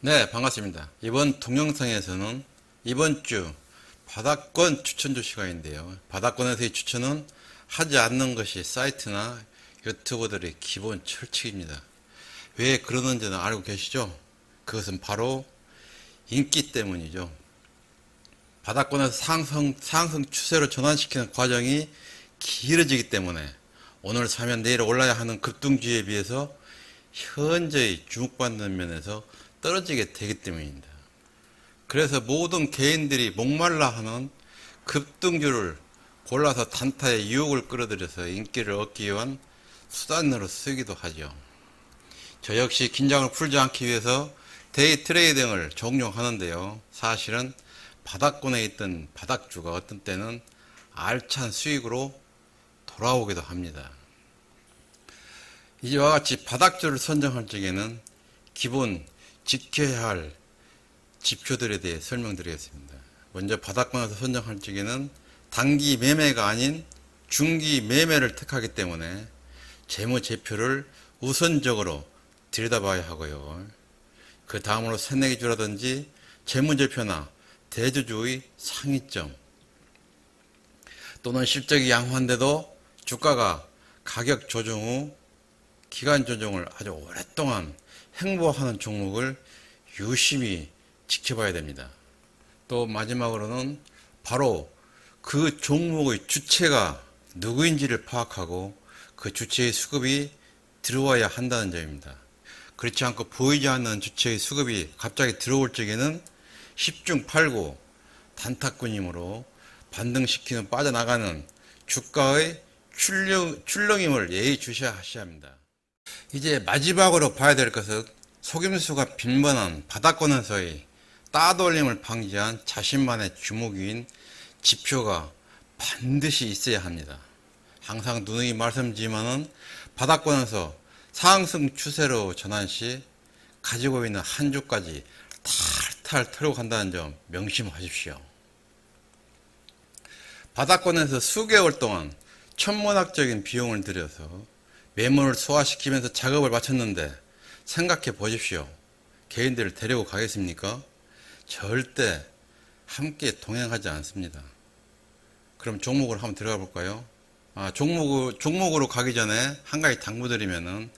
네, 반갑습니다. 이번 동영상에서는 이번 주 바닥권 추천주 시간인데요. 바닥권에서의 추천은 하지 않는 것이 사이트나 유튜버들의 기본 철칙입니다. 왜 그러는지는 알고 계시죠? 그것은 바로 인기 때문이죠. 바닥권에서 상승 추세로 전환시키는 과정이 길어지기 때문에 오늘 사면 내일 올라야 하는 급등주에 비해서 현재의 주목받는 면에서 떨어지게 되기 때문입니다. 그래서 모든 개인들이 목말라 하는 급등주를 골라서 단타의 유혹을 끌어들여서 인기를 얻기 위한 수단으로 쓰기도 하죠. 저 역시 긴장을 풀지 않기 위해서 데이 트레이딩을 종종 하는데요. 사실은 바닥권에 있던 바닥주가 어떤 때는 알찬 수익으로 돌아오기도 합니다. 이와 같이 바닥주를 선정할 적에는 기본 지켜야 할 지표들에 대해 설명드리겠습니다. 먼저 바닥권에서 선정할 적에는 단기 매매가 아닌 중기 매매를 택하기 때문에 재무제표를 우선적으로 들여다봐야 하고요. 그 다음으로 새내기주라든지 재무제표나 대주주의 상위점 또는 실적이 양호한데도 주가가 가격 조정 후 기간 조정을 아주 오랫동안 행보하는 종목을 유심히 지켜봐야 됩니다. 또 마지막으로는 바로 그 종목의 주체가 누구인지를 파악하고 그 주체의 수급이 들어와야 한다는 점입니다. 그렇지 않고 보이지 않는 주체의 수급이 갑자기 들어올 적에는 10중 8구 단타꾼이므로 반등시키는 빠져나가는 주가의 출렁임을 예의주시하셔야 합니다. 이제 마지막으로 봐야 될 것은 속임수가 빈번한 바닥권에서의 따돌림을 방지한 자신만의 주목인 지표가 반드시 있어야 합니다. 항상 누누이 말씀드리지만은 바닥권에서 상승 추세로 전환 시 가지고 있는 한 주까지 탈탈 털고 간다는 점 명심하십시오. 바닥권에서 수개월 동안 천문학적인 비용을 들여서 매물을 소화시키면서 작업을 마쳤는데 생각해 보십시오. 개인들을 데리고 가겠습니까? 절대 함께 동행하지 않습니다. 그럼 종목으로 한번 들어가 볼까요? 종목으로 가기 전에 한 가지 당부드리면은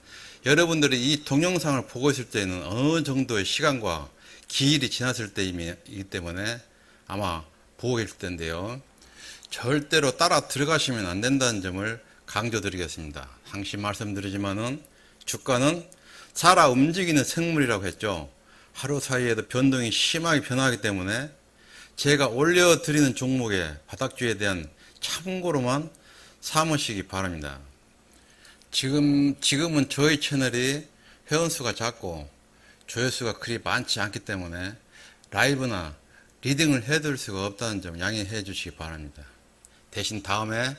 여러분들이 이 동영상을 보고 있을 때는 어느 정도의 시간과 기일이 지났을 때이기 때문에 아마 보고 계실 텐데요. 절대로 따라 들어가시면 안 된다는 점을 강조드리겠습니다. 항시 말씀드리지만은 주가는 살아 움직이는 생물이라고 했죠. 하루 사이에도 변동이 심하게 변하기 때문에 제가 올려드리는 종목의 바닥주에 대한 참고로만 삼으시기 바랍니다. 지금은 저희 채널이 회원수가 작고 조회수가 그리 많지 않기 때문에 라이브나 리딩을 해드릴 수가 없다는 점 양해해 주시기 바랍니다. 대신 다음에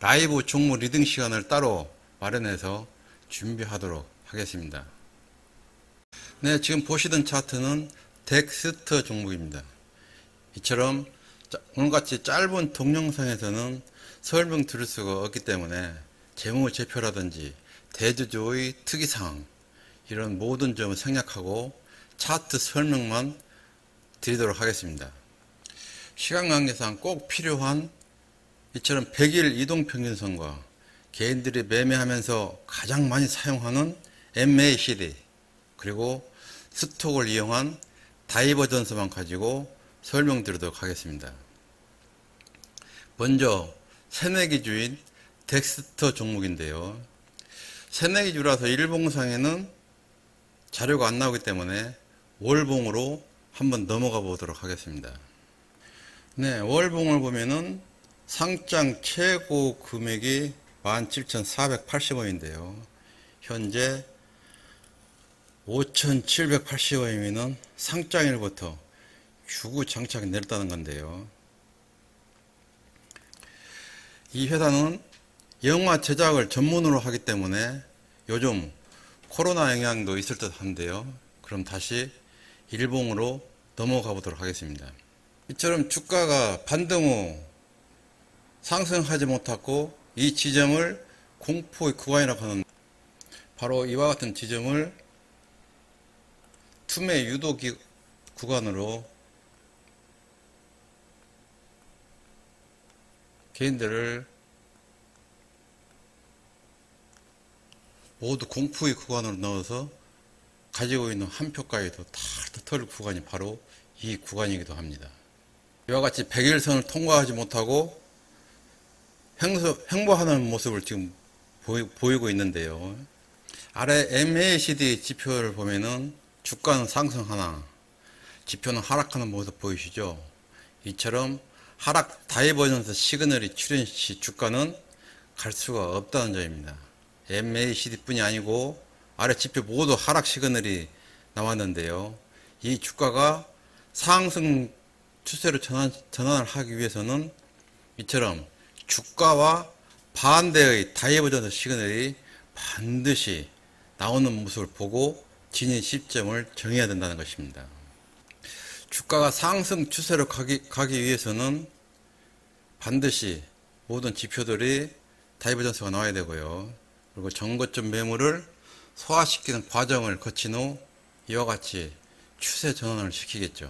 라이브 종목 리딩 시간을 따로 마련해서 준비하도록 하겠습니다. 네, 지금 보시던 차트는 덱스터 종목입니다. 이처럼 오늘같이 짧은 동영상에서는 설명 드릴 수가 없기 때문에 재무제표라든지 대주주의 특이사항 이런 모든 점을 생략하고 차트 설명만 드리도록 하겠습니다. 시간 관계상 꼭 필요한 이처럼 100일 이동평균선과 개인들이 매매하면서 가장 많이 사용하는 MACD 그리고 스톡을 이용한 다이버전스만 가지고 설명드리도록 하겠습니다. 먼저 새내기주인 덱스터 종목인데요. 새내기주라서 일봉상에는 자료가 안 나오기 때문에 월봉으로 한번 넘어가 보도록 하겠습니다. 네, 월봉을 보면은 상장 최고 금액이 17,480원인데요. 현재 5,780원이면 상장일부터 주구장창 내렸다는 건데요. 이 회사는 영화 제작을 전문으로 하기 때문에 요즘 코로나 영향도 있을 듯 한데요. 그럼 다시 일봉으로 넘어가 보도록 하겠습니다. 이처럼 주가가 반등 후 상승하지 못하고 이 지점을 공포의 구간이라고 하는 바로 이와 같은 지점을 투매 유도 구간으로 개인들을 모두 공포의 구간으로 넣어서 가지고 있는 한 표까지도 다 털 구간이 바로 이 구간이기도 합니다. 이와 같이 백일선을 통과하지 못하고 횡보하는 모습을 지금 보이고 있는데요. 아래 MACD 지표를 보면은 주가는 상승하나 지표는 하락하는 모습 보이시죠? 이처럼 하락 다이버전스 시그널이 출현 시 주가는 갈 수가 없다는 점입니다. MACD 뿐이 아니고 아래 지표 모두 하락 시그널이 나왔는데요. 이 주가가 상승 추세로 전환을 하기 위해서는 이처럼 주가와 반대의 다이버전스 시그널이 반드시 나오는 모습을 보고 진입 시점을 정해야 된다는 것입니다. 주가가 상승 추세로 가기 위해서는 반드시 모든 지표들이 다이버전스가 나와야 되고요. 그리고 정거점 매물을 소화시키는 과정을 거친 후 이와 같이 추세 전환을 시키겠죠.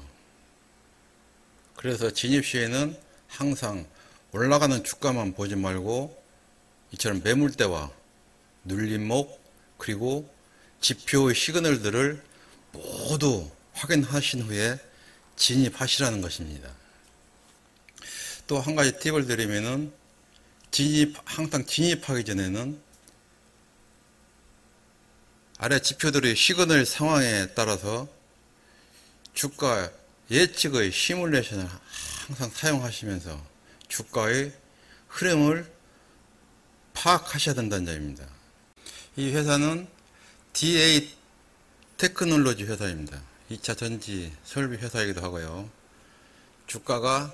그래서 진입 시에는 항상 올라가는 주가만 보지 말고 이처럼 매물대와 눌림목 그리고 지표의 시그널들을 모두 확인하신 후에 진입하시라는 것입니다. 또 한 가지 팁을 드리면은 항상 진입하기 전에는 아래 지표들의 시그널 상황에 따라서 주가 예측의 시뮬레이션을 항상 사용하시면서 주가의 흐름을 파악하셔야 된다는 점입니다. 이 회사는 DA 테크놀로지 회사입니다. 2차 전지 설비 회사이기도 하고요. 주가가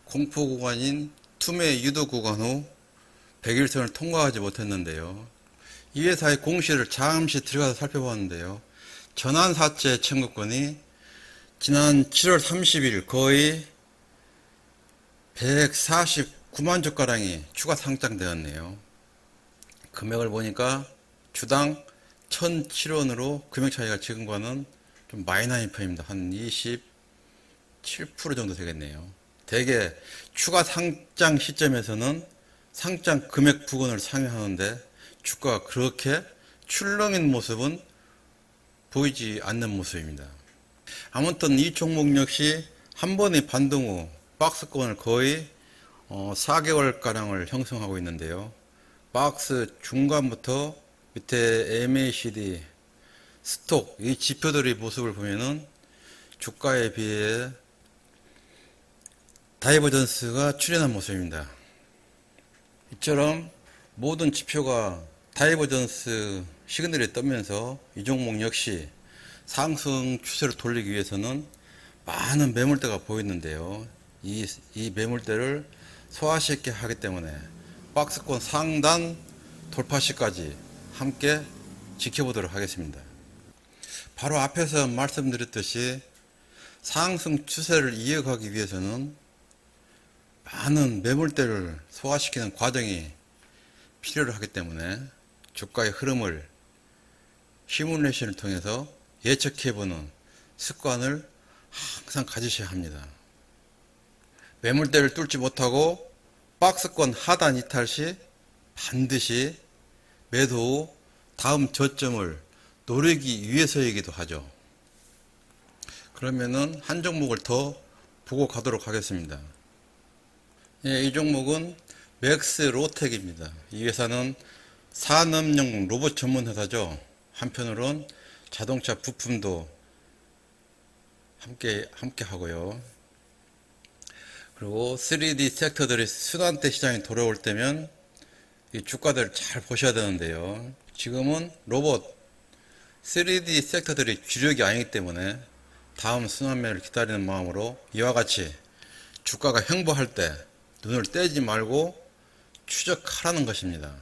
공포 구간인 투매 유도 구간 후 100일선을 통과하지 못했는데요. 이 회사의 공시를 잠시 들어가서 살펴봤는데요. 전환사채 청구권이 지난 7월 30일 거의 149만 주가량이 추가 상장되었네요. 금액을 보니까 주당 1,007원으로 금액 차이가 지금과는 좀 많이 나는 편입니다. 한 27% 정도 되겠네요. 대개 추가 상장 시점에서는 상장 금액 부근을 상회하는데 주가가 그렇게 출렁인 모습은 보이지 않는 모습입니다. 아무튼 이 종목 역시 한 번의 반등 후 박스권을 거의 4개월가량을 형성하고 있는데요. 박스 중간부터 밑에 MACD, 스톡, 이 지표들의 모습을 보면은 주가에 비해 다이버전스가 출현한 모습입니다. 이처럼 모든 지표가 다이버전스 시그널이 뜨면서 이 종목 역시 상승 추세를 돌리기 위해서는 많은 매물대가 보이는데요. 이 매물대를 소화시키게 하기 때문에 박스권 상단 돌파 시까지 함께 지켜보도록 하겠습니다. 바로 앞에서 말씀드렸듯이 상승 추세를 이어가기 위해서는 많은 매물대를 소화시키는 과정이 필요로 하기 때문에 주가의 흐름을 시뮬레이션을 통해서 예측해보는 습관을 항상 가지셔야 합니다. 매물대를 뚫지 못하고 박스권 하단 이탈 시 반드시 매도 후 다음 저점을 노리기 위해서이기도 하죠. 그러면은 한 종목을 더 보고 가도록 하겠습니다. 예, 이 종목은 맥스 로텍입니다. 이 회사는 산업용 로봇 전문 회사죠. 한편으론 자동차 부품도 함께 하고요. 그리고 3D 섹터들이 순환대 시장이 돌아올 때면 이 주가들을 잘 보셔야 되는데요. 지금은 로봇 3D 섹터들이 주력이 아니기 때문에 다음 순환매를 기다리는 마음으로 이와 같이 주가가 횡보할 때 눈을 떼지 말고 추적하라는 것입니다.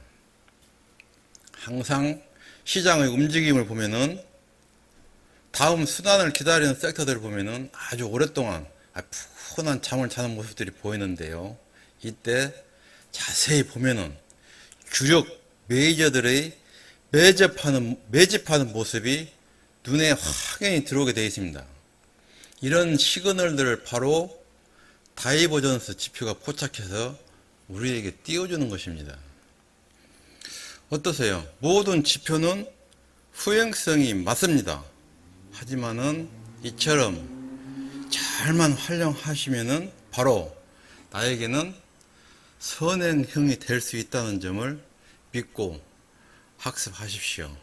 항상 시장의 움직임을 보면은 다음 순환을 기다리는 섹터들을 보면은 아주 오랫동안 푸근한 잠을 자는 모습들이 보이는데요. 이때 자세히 보면은 주력 메이저들의 매집하는 모습이 눈에 확연히 들어오게 되어 있습니다. 이런 시그널들을 바로 다이버전스 지표가 포착해서 우리에게 띄워주는 것입니다. 어떠세요? 모든 지표는 후행성이 맞습니다. 하지만은 이처럼 잘만 활용하시면은 바로 나에게는 선행형이 될 수 있다는 점을 믿고 학습하십시오.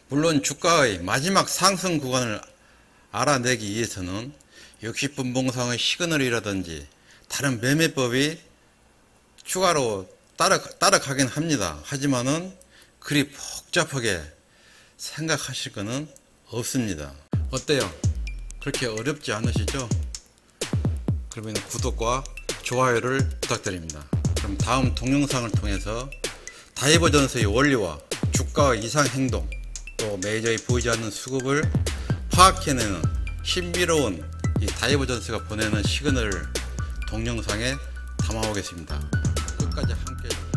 물론 주가의 마지막 상승 구간을 알아내기 위해서는 60분봉상의 시그널이라든지 다른 매매법이 추가로 따라가긴 합니다. 하지만은 그리 복잡하게 생각하실 거는 없습니다. 어때요? 그렇게 어렵지 않으시죠? 그러면 구독과 좋아요를 부탁드립니다. 그럼 다음 동영상을 통해서 다이버전스의 원리와 주가의 이상 행동, 또 매저에 보이지 않는 수급을 파악해내는 신비로운 이 다이버전스가 보내는 시그널을 동영상에 담아오겠습니다. 끝까지 함께 해주세요.